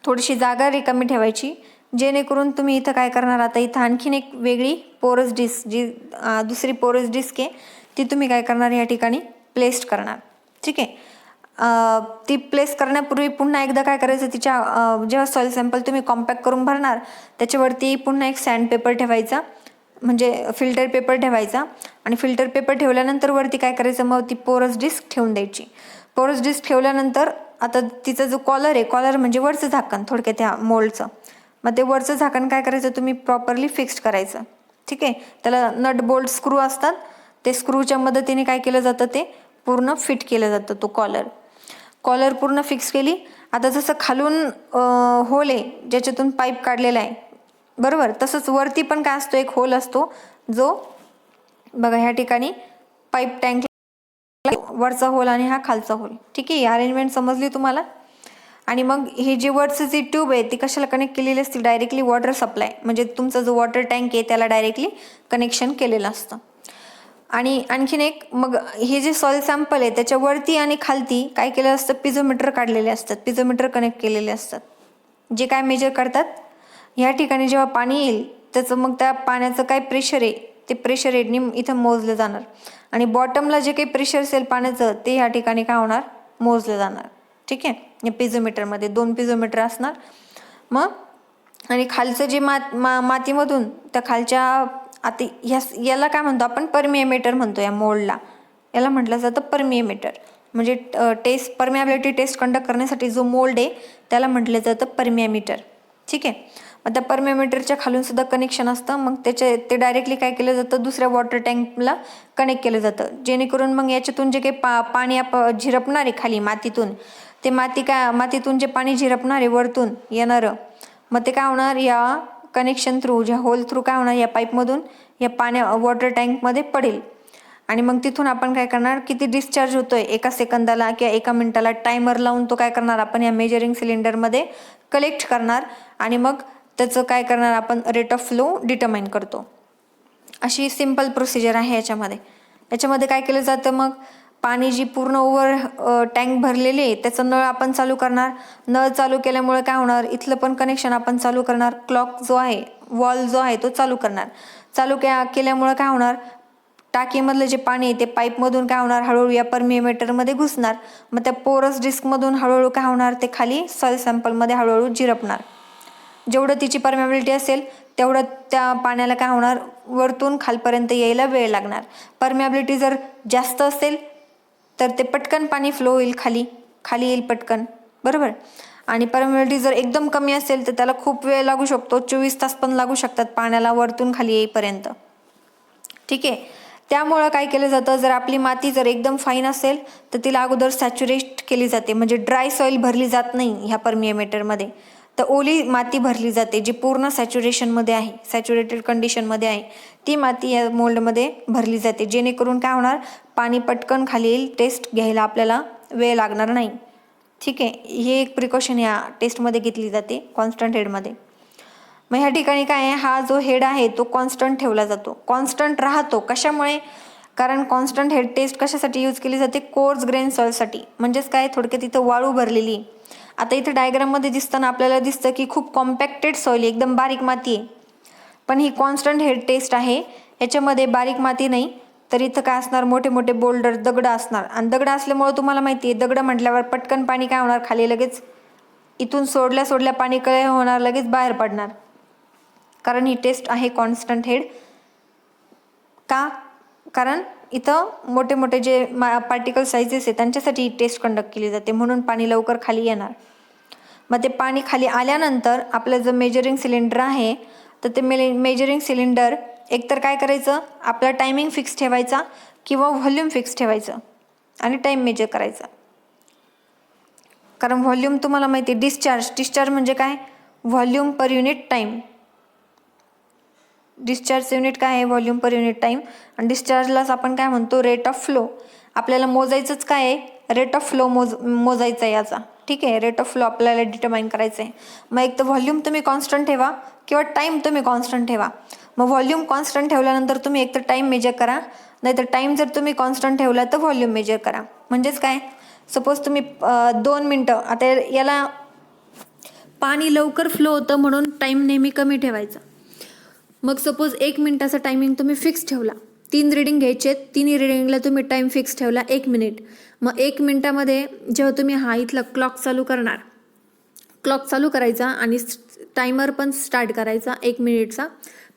थोडीशी जागा रिकामी ठेवायची, जेणेकरून तुम्ही इथं काय करणार, आता इथं आणखीन एक वेगळी पोरस डिस्क, जी दुसरी पोरस डिस्क आहे, ती तुम्ही काय करणार, या ठिकाणी प्लेस करणार. ठीक आहे. ती प्लेस करण्यापूर्वी पुन्हा एकदा काय करायचं, तिच्या जेव्हा सॉईल सॅम्पल तुम्ही कॉम्पॅक्ट करून भरणार त्याच्यावरती पुन्हा एक सँड पेपर ठेवायचा, म्हणजे फिल्टर पेपर ठेवायचा. आणि फिल्टर पेपर ठेवल्यानंतर वरती काय करायचं, मग ती पोरस डिस्क ठेवून द्यायची. पोरस डिस्क ठेवल्यानंतर आता तिचा जो कॉलर आहे, कॉलर म्हणजे वरचं झाकण थोडक्यात त्या मोल्डचं, मग ते वरचं झाकण काय करायचं, तुम्ही प्रॉपरली फिक्स्ड करायचं. ठीक आहे. त्याला नट बोल्ट स्क्रू असतात, ते स्क्रूच्या मदतीने काय केलं जातं, ते पूर्ण फिट केलं जातं. तो कॉलर पूर्ण फिक्स केली. आता जसं खालून होल आहे ज्याच्यातून पाईप काढलेला आहे, बरोबर, तसंच वरती पण काय असतो, एक होल असतो, जो बघा ह्या ठिकाणी पाईप टँक, वरचा होल आणि हा खालचा होल. ठीक आहे. अरेंजमेंट समजली तुम्हाला. आणि मग हे जे वरचं जी ट्यूब आहे ती कशाला कनेक्ट केलेली असते, डायरेक्टली वॉटर सप्लाय, म्हणजे तुमचा जो वॉटर टँक आहे त्याला डायरेक्टली कनेक्शन केलेलं असतं. आणि आणखीन एक, मग हे जे सॉईल सॅम्पल आहे त्याच्यावरती आणि खालती काय केलं असतं, पिझोमीटर काढलेले असतात, पिझोमीटर कनेक्ट केलेले असतात, जे काय मेजर करतात, ह्या ठिकाणी जेव्हा पाणी येईल त्याचं, मग त्या पाण्याचं काय प्रेशर आहे ते प्रेशर हेडनी इथं मोजलं जाणार. आणि बॉटमला जे काही प्रेशर असेल पाण्याचं ते ह्या ठिकाणी काय होणार, मोजलं जाणार. ठीक आहे. या पिझोमीटरमध्ये 2 पिझोमीटर असणार. मग आणि खालचं जे मातीमधून त्या खालच्या आता याला काय म्हणतो आपण, परमिएमीटर म्हणतो. या मोल्डला याला म्हटलं जातं परमिएमीटर. म्हणजे परमिएबिलिटी टेस्ट कंडक्ट करण्यासाठी जो मोल्ड आहे त्याला म्हटलं जातं परमिएमीटर. ठीक आहे. मग त्या परमिएमीटरच्या खालून सुद्धा कनेक्शन असतं. मग ते डायरेक्टली काय केलं जातं, दुसऱ्या वॉटर टँकला कनेक्ट केलं जातं, जेणेकरून मग याच्यातून जे काही पाणी झिरपणार आहे खाली मातीतून, ते मातीतून जे पाणी झिरपणार आहे वरतून येणारं, मग ते काय होणार, या कनेक्शन थ्रू, ज्या होल थ्रू काय होणार, या पाईपमधून या वॉटर टँकमध्ये पडेल. आणि मग तिथून आपण काय करणार, किती डिस्चार्ज होतोय एका सेकंदाला किंवा एका मिनिटाला टायमर लावून तो काय करणार आपण या मेजरिंग सिलेंडरमध्ये कलेक्ट करणार. आणि मग त्याचं काय करणार आपण, रेट ऑफ फ्लो डिटरमाइन करतो. अशी सिंपल प्रोसिजर आहे याच्यामध्ये काय केलं जातं, मग पाणी जी पूर्ण टँक भरलेली आहे त्याचं नळ आपण चालू करणार. नळ चालू केल्यामुळे काय होणार, इथलं पण कनेक्शन आपण चालू करणार. क्लॉक जो आहे, वॉल जो आहे तो चालू करणार. केल्यामुळे काय होणार, टाकीमधलं जे पाणी आहे ते पाईपमधून काय होणार, हळूहळू या परमिएमीटरमध्ये घुसणार. मग त्या पोरस डिस्कमधून हळूहळू काय होणार, ते खाली सॉइल सॅम्पलमध्ये हळूहळू झिरपणार. जेवढं तिची परमिएबिलिटी असेल तेवढं त्या पाण्याला काय होणार, वरतून खालपर्यंत यायला वेळ लागणार. परमिएबिलिटी जर जास्त असेल तर ते पटकन पाणी फ्लो होईल, खाली येईल पटकन, बरोबर. आणि परमिएबिलिटी जर एकदम कमी असेल तर त्याला खूप वेळ लागू शकतो, 24 तास पण लागू शकतात पाण्याला वरतून खाली येईपर्यंत. ठीक आहे. त्यामुळं काय केलं जातं, जर आपली माती जर एकदम फाईन असेल तर तिला अगोदर सॅच्युरेट केली जाते. म्हणजे ड्राय सॉईल भरली जात नाही ह्या परमिएमीटरमध्ये, तर ओली माती भरली जाते जी पूर्ण सॅच्युरेशनमध्ये आहे, सॅच्युरेटेड कंडिशनमध्ये आहे. ती माती या मोल्डमध्ये भरली जाते, जेणेकरून काय होणार, पाणी पटकन खाली येईल, टेस्ट घ्यायला आपल्याला वेळ लागणार नाही. ठीक आहे. ही एक प्रिकॉशन या टेस्टमध्ये घेतली जाते कॉन्स्टंट हेडमध्ये. मग ह्या ठिकाणी काय आहे, हा जो हेड आहे तो कॉन्स्टंट ठेवला जातो, कॉन्स्टंट राहतो. कशामुळे, कारण कॉन्स्टंट हेड टेस्ट कशासाठी यूज केली जाते, कोर्स ग्रेन सॉइलसाठी. म्हणजेच काय, थोडक्यात तिथं वाळू भरलेली. आता इथं डायग्राममध्ये दिसताना आपल्याला दिसतं की खूप कॉम्पॅक्टेड सॉइल, एकदम बारीक माती आहे. पण ही कॉन्स्टंट हेड टेस्ट आहे, याच्यामध्ये बारीक माती नाही, तर इथं काय असणार, मोठे मोठे बोल्डर, दगड असणार. आणि दगड असल्यामुळे तुम्हाला माहिती आहे, दगड म्हटल्यावर पटकन पाणी काय होणार, खाली लगेच इथून सोडल्या पाणी काय होणार, लगेच बाहेर पडणार. कारण ही टेस्ट आहे कॉन्स्टंट हेड. का, कारण इथं मोठे मोठे जे पार्टिकल साइजेस आहे त्यांच्यासाठी ही टेस्ट कंडक्ट केली जाते, म्हणून पाणी लवकर खाली येणार. मग ते पाणी खाली आल्यानंतर आपलं जर मेजरिंग सिलेंडर आहे तर ते मेजरिंग सिलेंडर एकतर काय करायचं, आपला टायमिंग फिक्स ठेवायचा किंवा व्हॉल्यूम फिक्स ठेवायचं आणि टाईम मेजर करायचा. कारण व्हॉल्यूम तुम्हाला माहिती आहे, डिस्चार्ज म्हणजे काय, volume per unit time. Discharge unit काय आहे, व्हॉल्यूम पर युनिट टाईम. आणि डिस्चार्जलाच आपण काय म्हणतो, रेट ऑफ फ्लो. आपल्याला मोजायचंच काय आहे, रेट ऑफ फ्लो मोजायचा आहे याचा. ठीक आहे. रेट ऑफ फ्लो आपल्याला डिटरमाइन करायचं आहे. मग एक तर व्हॉल्यूम तुम्ही कॉन्स्टंट ठेवा किंवा टाईम तुम्ही कॉन्स्टंट ठेवा. मग व्हॉल्यूम कॉन्स्टंट ठेवल्यानंतर तुम्ही एक तर टाईम मेजर करा, नाहीतर टाईम जर तुम्ही कॉन्स्टंट ठेवला तर व्हॉल्यूम मेजर करा. म्हणजेच काय, सपोज तुम्ही 2 मिनटं, आता याला पाणी लवकर फ्लो होतं म्हणून टाईम नेहमी कमी ठेवायचा. मग सपोज 1 मिनिटाचा टायमिंग तुम्ही फिक्स ठेवला, 3 रीडिंग घ्यायचे, 3 रीडिंगला तुम्ही टाईम फिक्स ठेवला 1 मिनिट. मग 1 मिनिटामध्ये जेव्हा तुम्ही इथला क्लॉक चालू करणार, क्लॉक चालू करायचा आणि टायमर पण स्टार्ट करायचा 1 मिनिटचा.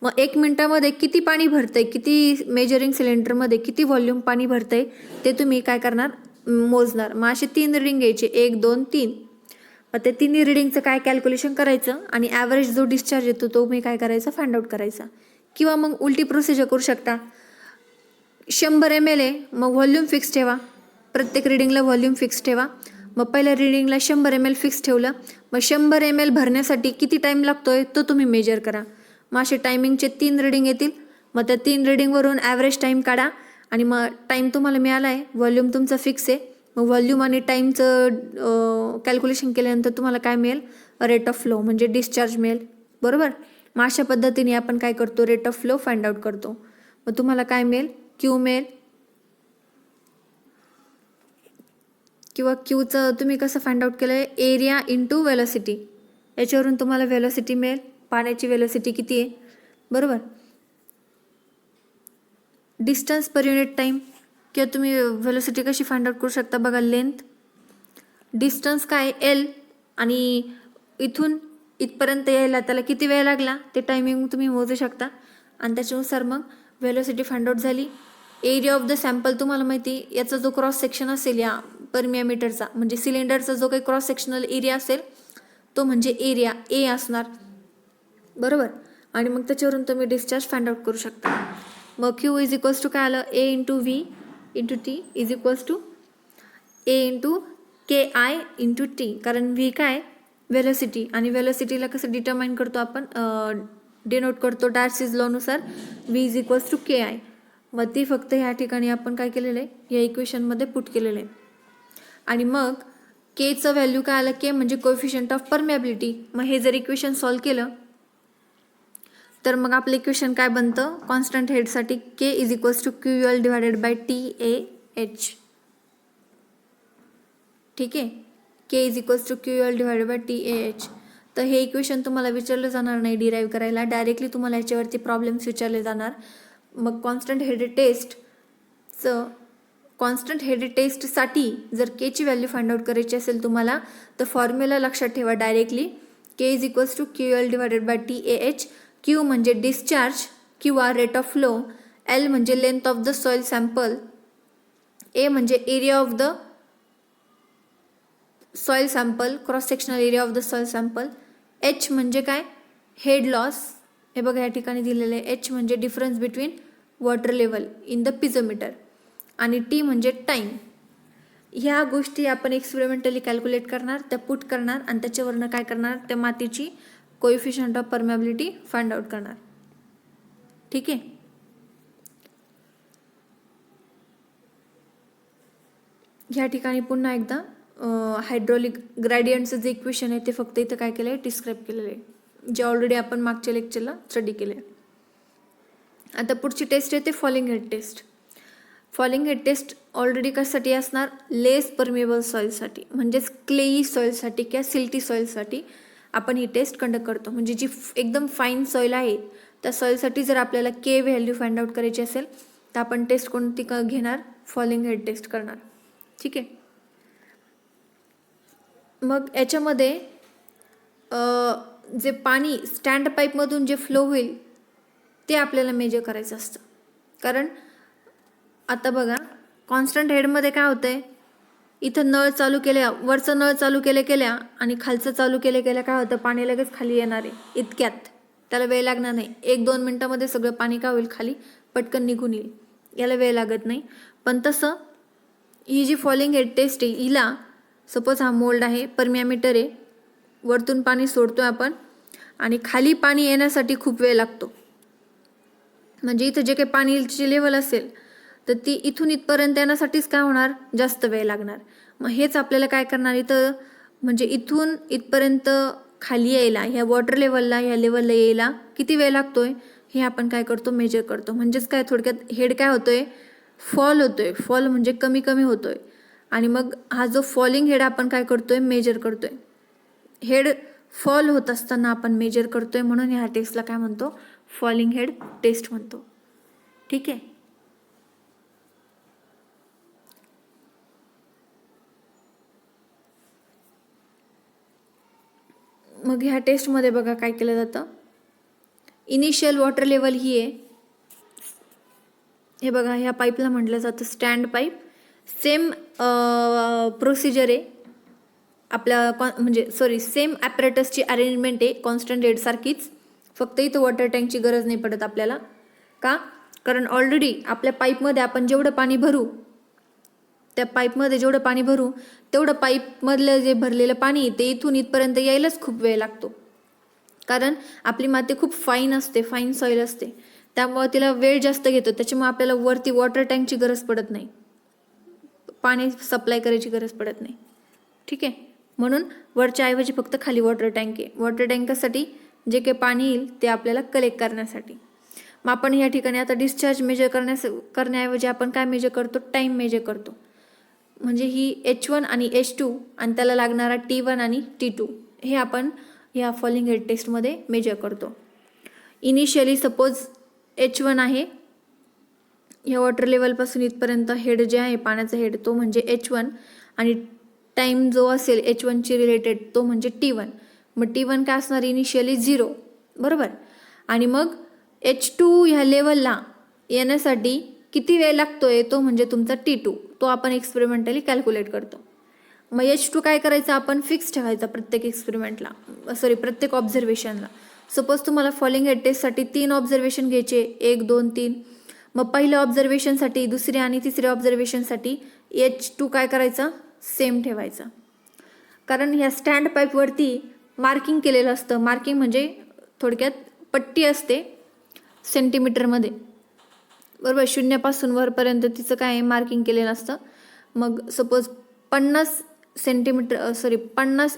मग 1 मिनिटामध्ये किती पाणी भरतंय, किती मेजरिंग सिलेंडरमध्ये किती व्हॉल्यूम पाणी भरतंय ते तुम्ही काय करणार, मोजणार. मग असे 3 रीडिंग घ्यायचे, 1 2 3. मग ते 3 रीडिंगचं काय कॅल्क्युलेशन करायचं आणि ॲव्हरेज जो डिस्चार्ज येतो तो मी काय करायचा, फाइंड आउट करायचा. किंवा मग उलटी प्रोसिजर करू शकता. 100 ml आहे, मग व्हॉल्यूम फिक्स ठेवा, प्रत्येक रीडिंगला व्हॉल्यूम फिक्स ठेवा. मग पहिल्या रीडिंगला 100 ml फिक्स ठेवलं, मग 100 ml भरण्यासाठी किती टाईम लागतोय तो तुम्ही मेजर करा. मग असे टायमिंगचे 3 रीडिंग येतील. मग त्या 3 रीडिंगवरून ॲव्हरेज टाईम काढा आणि मग टाईम तुम्हाला मिळाला आहे, व्हॉल्यूम तुमचा फिक्स आहे. मग व्हॉल्यूम आणि टाईमचं कॅल्क्युलेशन केल्यानंतर तुम्हाला काय मिळेल, रेट ऑफ फ्लो म्हणजे डिस्चार्ज मिळेल, बरोबर. मग अशा पद्धतीने आपण काय करतो, rate of flow find out करतो. मग तुम्हाला काय मिळेल, क्यू मिळेल. किंवा क्यूचं तुम्ही कसं फाइंड आउट केलं आहे, एरिया इंटू वेलोसिटी. याच्यावरून तुम्हाला वेलोसिटी मिळेल, पाण्याची वेलोसिटी किती आहे, बरोबर. डिस्टन्स पर युनिट टाईम, किंवा तुम्ही वेलोसिटी कशी फाइंड आउट करू शकता बघा, लेंथ डिस्टन्स काय एल आणि इथून इथपर्यंत यायला त्याला किती वेळ लागला ते टायमिंग तुम्ही मोजू शकता आणि त्याच्यानुसार मग व्हेलोसिटी फाइंड आउट झाली. एरिया ऑफ द सॅम्पल तुम्हाला माहिती याचा जो क्रॉस सेक्शन असेल या परमियामीटरचा म्हणजे सिलेंडरचा जो काही क्रॉस सेक्शनल एरिया असेल तो म्हणजे एरिया ए असणार बरोबर. आणि मग त्याच्यावरून तुम्ही डिस्चार्ज फाइंड आउट करू शकता. मग क्यू इज इक्वल्स टू काय आलं A into V into T is equals to A into K I into T. कारण व्ही काय व्हेलोसिटी आणि व्हेलोसिटीला कसं डिटरमाइन करतो आपण डिनोट करतो डार्सीज लॉनुसार V is equals to K I. मग ती फक्त ह्या ठिकाणी आपण काय केलेलं आहे या इक्वेशनमध्ये पुट केलेलं आहे. आणि मग केचं व्हॅल्यू काय आलं के म्हणजे कोएफिशियंट ऑफ परमिएबिलिटी. मग हे जर इक्वेशन सॉल्व केलं तर मग आपलं इक्वेशन काय बनतं कॉन्स्टंट हेडसाठी K is equals to Q L divided by T A H. ठीक आहे K is equals to Q L divided by T A H. तर हे इक्वेशन तुम्हाला विचारलं जाणार नाही डिराईव्ह करायला डायरेक्टली तुम्हाला याच्यावरती प्रॉब्लेम्स विचारले जाणार. मग कॉन्स्टंट हेड टेस्टसाठी जर केची व्हॅल्यू फाइंड आउट करायची असेल तुम्हाला तर फॉर्म्युला लक्षात ठेवा directly K is equals to Q L divided by T A H. Q म्हणजे डिस्चार्ज किंवा रेट ऑफ फ्लो, एल म्हणजे length of the soil sample, A म्हणजे area of the soil sample cross sectional area of the soil sample, H म्हणजे काय head loss हे बघा या ठिकाणी दिलेलं आहे. एच म्हणजे difference between water level in the piezometer आणि टी म्हणजे टाईम. ह्या गोष्टी आपण एक्सपेरिमेंटली कॅल्क्युलेट करणार त्या पुट करणार आणि त्याच्यावरनं काय करणार त्या मातीची coefficient of permeability find out करणार. ठीक आहे. ह्या ठिकाणी पुन्हा एकदा हायड्रोलिक ग्रॅडियंटचं जे इक्वेशन आहे ते फक्त इथं काय केलं आहे डिस्क्राईब केलेलं आहे जे ऑलरेडी आपण मागच्या लेक्चरला स्टडी केले. आता पुढची टेस्ट आहे ते falling head test. Falling head test already कशासाठी असणार लेस परमिएबल सॉइलसाठी म्हणजेच क्लेई सॉइलसाठी किंवा सिल्टी सॉइलसाठी आपण ही टेस्ट कंडक्ट करतो. म्हणजे जी एकदम फाईन सॉइल आहे त्या सॉइलसाठी जर आपल्याला के व्हॅल्यू फाइंड आउट करायची असेल तर आपण टेस्ट कोणती घेणार फॉलिंग हेड टेस्ट करणार. ठीक आहे. मग याच्यामध्ये जे पाणी स्टँड पाईपमधून जे फ्लो होईल ते आपल्याला मेजर करायचं असतं. कारण आता बघा कॉन्स्टंट हेडमध्ये काय होतं आहे इथं नळ चालू केल्या वरचं नळ चालू केल्या आणि खालचं चालू केल्या काय होतं पाणी लगेच खाली येणार आहे इतक्यात त्याला वेळ लागणार नाही. 1-2 मिनटामध्ये सगळं पाणी काय होईल खाली पटकन निघून येईल याला वेळ लागत नाही. पण तसं ही जी फॉलिंग हेड टेस्ट आहे हिला सपोज हा मोल्ड आहे परमियामीटर आहे वरतून पाणी सोडतोय आपण आणि खाली पाणी येण्यासाठी खूप वेळ लागतो. म्हणजे इथं जे काही पाणीची लेवल असेल तर ती इथून इथपर्यंत येण्यासाठीच काय होणार जास्त वेळ लागणार. मग हेच आपल्याला काय करणार इथं म्हणजे इथून इथपर्यंत खाली यायला ह्या वॉटर लेवलला ह्या लेवलला यायला किती वेळ लागतोय हे आपण काय करतो मेजर करतो. म्हणजेच काय थोडक्यात हेड काय होतोय फॉल होतोय. फॉल म्हणजे कमी कमी होतोय आणि मग हा जो फॉलिंग हेड आपण काय करतोय मेजर करतोय. हेड फॉल होत असताना आपण मेजर करतोय म्हणून ह्या टेस्टला काय म्हणतो फॉलिंग हेड टेस्ट म्हणतो. ठीक आहे. मग ह्या टेस्टमध्ये बघा काय केलं जातं इनिशियल वॉटर लेवल ही आहे हे बघा ह्या पाईपला म्हटलं जातं स्टँड पाईप. सेम प्रोसिजर आहे आपल्या म्हणजे सेम ॲपरेटसची अरेंजमेंट आहे कॉन्स्टंट हेड सारखीच फक्त इथं वॉटर टँकची गरज नाही पडत आपल्याला. का कारण ऑलरेडी आपल्या पाईपमध्ये आपण जेवढं पाणी भरू त्या पाईपमध्ये जेवढं पाणी भरू तेवढं पाईपमधलं जे भरलेलं पाणी ते इथून इथपर्यंत यायलाच खूप वेळ लागतो. कारण आपली माती खूप फाईन असते फाईन सॉईल असते त्यामुळे तिला वेळ जास्त घेतो. त्याच्यामुळे आपल्याला वरती वॉटर टँकची गरज पडत नाही पाणी सप्लाय करायची गरज पडत नाही. ठीक आहे. म्हणून वरच्या ऐवजी फक्त खाली वॉटर टँक आहे. वॉटर टँकसाठी जे काही पाणी येईल ते आपल्याला कलेक्ट करण्यासाठी. मग आपण या ठिकाणी आता डिस्चार्ज मेजर करण्याऐवजी आपण काय मेजर करतो टाईम मेजर करतो. म्हणजे ही H1 आणि H2 आणि त्याला लागणारा T1 आणि T2 हे आपण या फॉलिंग हेड टेस्टमध्ये मेजर करतो. इनिशियली सपोज H1 आहे ह्या वॉटर लेवलपासून इथपर्यंत हेड जे आहे पाण्याचा हेड तो म्हणजे H1 आणि टाईम जो असेल H1ची रिलेटेड तो म्हणजे T1. मग T1 काय असणार इनिशियली 0, बरोबर. आणि मग H2 ह्या लेवलला येण्यासाठी किती वेळ लागतोय तो म्हणजे तुमचा T2. तो आपण एक्सपेरिमेंटली कॅल्क्युलेट करतो. मग H2 काय करायचं आपण फिक्स ठेवायचा प्रत्येक एक्सपेरिमेंटला, प्रत्येक ऑब्झर्वेशनला. सपोज तुम्हाला फॉलिंग हेड टेस्टसाठी 3 ऑब्झर्वेशन घ्यायचे, 1, 2, 3. मग पहिल्या ऑब्झर्वेशनसाठी, दुसऱ्या आणि तिसऱ्या ऑब्झर्वेशनसाठी H2 काय करायचा सेम ठेवायचा. कारण ह्या स्टँड पाईपवरती मार्किंग केलेलं असतं. मार्किंग म्हणजे थोडक्यात पट्टी असते सेंटीमीटरमध्ये, बरोबर. 0 पासून वरपर्यंत तिचं काय मार्किंग केलेलं असतं. मग सपोज 50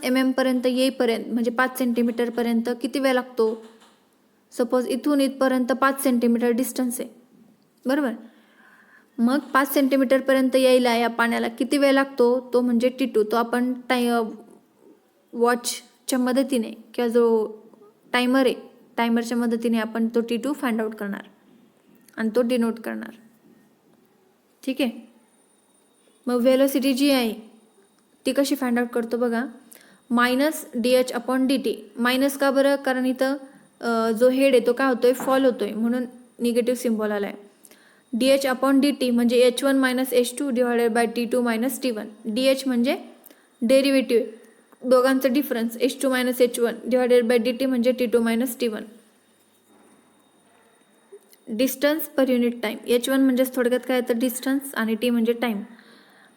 mm पर्यंत येईपर्यंत म्हणजे 5 सेंटीमीटरपर्यंत किती वेळ लागतो. सपोज इथून इथपर्यंत 5 सेंटीमीटर डिस्टन्स आहे, बरोबर. मग 5 सेंटीमीटरपर्यंत यायला या पाण्याला किती वेळ लागतो तो म्हणजे T2. तो आपण वॉचच्या मदतीने किंवा जो टायमर आहे टायमरच्या मदतीने आपण तो T2 फाइंड आउट करणार आणि तो डिनोट करणार. ठीक आहे. मग व्हेलोसिटी जी आहे ती कशी फाइंड आउट करतो बघा. -dh/dt. मायनस का बरं, कारण इथं जो हेड आहे तो काय होतोय फॉल होतोय म्हणून निगेटिव्ह सिम्बॉल आलाय. dh/dt म्हणजे H1 - H2 divided by T2 - T1. dh म्हणजे डेरिव्हेटिव्ह, दोघांचा difference. H2 - H1 divided by dt म्हणजे T2 - T1. Distance per unit time. H1 म्हणजे थोडक्यात काय तर डिस्टन्स आणि T म्हणजे टाईम.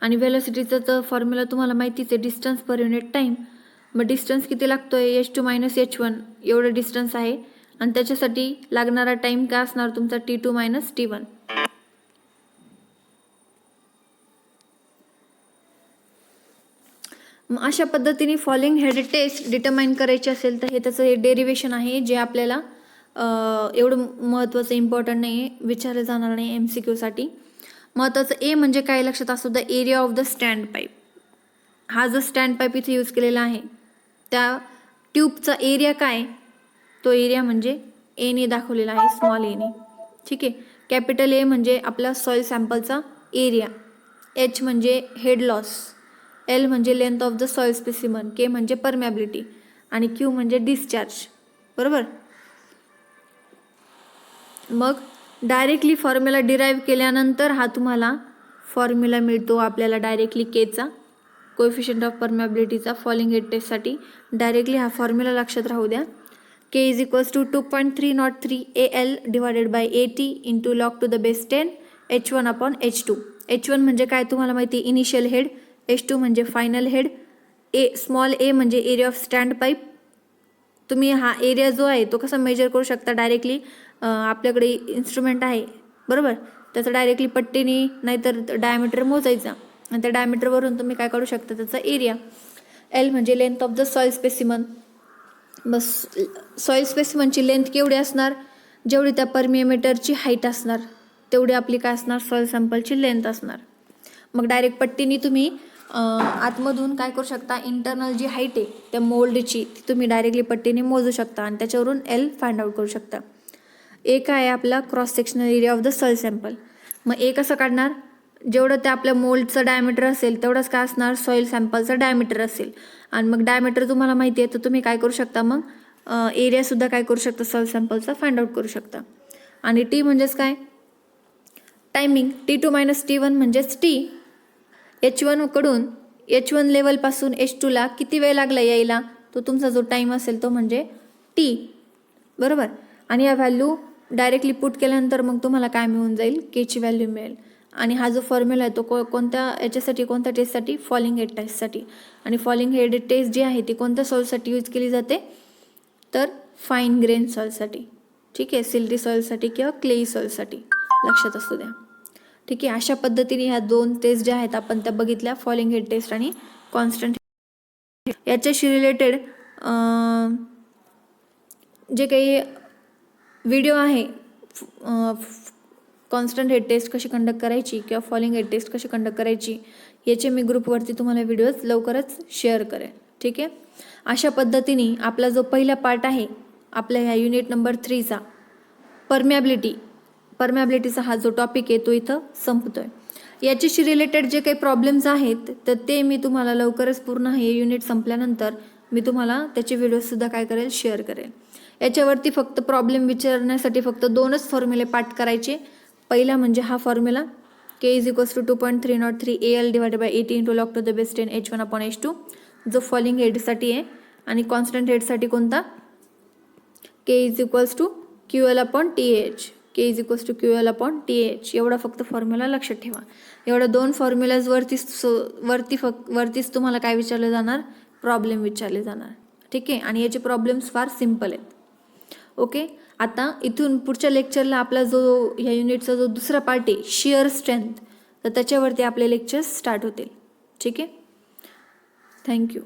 आणि व्हेलोसिटीचा तर फॉर्म्युला तुम्हाला माहितीच आहे, डिस्टन्स पर युनिट टाईम. मग डिस्टन्स किती लागतोय H2 - H1 एवढं डिस्टन्स आहे आणि त्याच्यासाठी लागणारा टाईम काय असणार तुमचा T2 - T1. मग अशा पद्धतीने फॉलिंग हेड टेस्ट डिटरमाइन करायची असेल तर हे त्याचं हे डेरिव्हेशन आहे जे आपल्याला एवढं महत्त्वाचं इम्पॉर्टंट नाही आहे, विचारलं जाणार नाही MCQसाठी. महत्त्वाचं ए म्हणजे काय लक्षात असू द्या, area of the stand pipe. हा जो स्टँड पाईप इथे यूज केलेला आहे त्या ट्यूबचा एरिया काय, तो एरिया म्हणजे एने दाखवलेला आहे, स्मॉल एने. ठीक आहे. कॅपिटल ए म्हणजे आपला सॉइल सॅम्पलचा एरिया, H म्हणजे हेड लॉस, L म्हणजे length of the soil specimen, K म्हणजे परमॅबिलिटी आणि Q म्हणजे डिस्चार्ज, बरोबर. मग डायरेक्टली फॉर्म्युला डिराईव्ह केल्यानंतर हा तुम्हाला फॉर्म्युला मिळतो आपल्याला डायरेक्टली केचा, कोएफिशियंट ऑफ परमॅबिलिटीचा फॉलिंग हेड टेस्टसाठी. डायरेक्टली हा फॉर्म्युला लक्षात राहू द्या. K = 2.303 AL divided by AT into log to the base 10 H1/H2. H1 म्हणजे काय तुम्हाला माहिती, इनिशियल हेड. H2 म्हणजे फायनल हेड. स्मॉल a म्हणजे एरिया ऑफ स्टँड पाईप. तुम्ही हा एरिया जो आहे तो कसा मेजर करू शकता, डायरेक्टली आपल्याकडे इन्स्ट्रुमेंट आहे, बरोबर. त्याचं डायरेक्टली पट्टीने नाहीतर डायमीटर मोजायचा आणि त्या डायमीटरवरून तुम्ही काय करू शकता त्याचा एरिया. L म्हणजे length of the soil specimen. बस सॉइल स्पेसिमनची लेंथ केवढी असणार, जेवढी त्या परमिएमीटरची हाईट असणार तेवढी आपली काय असणार सॉइल सॅम्पलची लेंथ असणार. मग डायरेक्ट पट्टीने तुम्ही आतमधून काय करू शकता, इंटरनल जी हाईट आहे त्या मोल्डची ती तुम्ही डायरेक्टली पट्टीने मोजू शकता आणि त्याच्यावरून L फाइंड आउट करू शकता. ए काय आहे आपला cross sectional area of the soil sample. मग ए कसं काढणार, जेवढं त्या आपल्या मोल्डचं डायमीटर असेल तेवढंच काय असणार सॉइल सॅम्पलचं डायमीटर असेल. आणि मग डायमीटर तुम्हाला माहिती आहे तर तुम्ही काय करू शकता, मग एरियासुद्धा काय करू शकता सॉइल सॅम्पलचा फाइंड आउट करू शकता. आणि T म्हणजेच काय, टायमिंग. T2 - T1 म्हणजेच T. H1 कडून H1 लेवलपासून H2ला किती वेळ लागला यायला, तो तुमचा जो टाईम असेल तो म्हणजे T, बरोबर. आणि या व्हॅल्यू डायरेक्टली पुट केल्यानंतर मग तुम्हाला काय मिळून जाईल, केची व्हॅल्यू मिळेल. आणि हा जो फॉर्म्युला आहे तो कोणत्या याच्यासाठी, कोणत्या टेस्टसाठी, फॉलिंग हेड टेस्टसाठी. आणि फॉलिंग हेड टेस्ट जी आहे ती कोणत्या सॉइलसाठी यूज केली जाते, तर फाईन ग्रेन सॉइलसाठी. ठीक आहे, सिल्टी सॉइलसाठी किंवा क्लेई सॉइलसाठी, लक्षात असू द्या. ठीक आहे. अशा पद्धतीने ह्या 2 टेस्ट ज्या आहेत आपण त्या बघितल्या, फॉलिंग हेड टेस्ट आणि कॉन्स्टंट. याच्याशी रिलेटेड जे काही व्हिडिओ आहे, कॉन्स्टंट हेड टेस्ट कशी कंडक्ट करायची किंवा फॉलिंग हेड टेस्ट कशी कंडक्ट करायची याचे मी ग्रुपवरती तुम्हाला व्हिडिओज लवकरच शेअर करेन. ठीक आहे. अशा पद्धतीने आपला जो पहिला पार्ट आहे आपल्या ह्या युनिट नंबर 3चा परमॅबिलिटीचा हा जो टॉपिक आहे तो इथं संपतोय. याच्याशी रिलेटेड जे काही प्रॉब्लेम्स आहेत तर ते मी तुम्हाला लवकरच पूर्ण हे युनिट संपल्यानंतर मी तुम्हाला त्याचे व्हिडिओसुद्धा काय करेल, शेअर करेल. याच्यावरती फक्त प्रॉब्लेम विचारण्यासाठी फक्त 2च फॉर्म्युले पाठ करायचे. पहिला म्हणजे हा formula K = 2.303 AL/80 × log to the base 10 H1/H2 जो फॉलिंग हेडसाठी आहे. आणि कॉन्स्टंट हेडसाठी कोणता, K = QL/TH. K = QL/TH एवढा फक्त फॉर्म्युला लक्षात ठेवा. एवढ्या 2 फॉर्म्युलाज वरतीच तुम्हाला काय विचारलं जाणार, प्रॉब्लेम विचारले जाणार. ठीक आहे. आणि याचे प्रॉब्लेम्स फार सिम्पल आहेत. ओके. आता इथून पुढच्या लेक्चरला आपला जो ह्या युनिटचा जो दुसरा पार्ट आहे शिअर स्ट्रेंथ, तर त्याच्यावरती आपले लेक्चर्स स्टार्ट होतील. ठीक आहे. थँक्यू.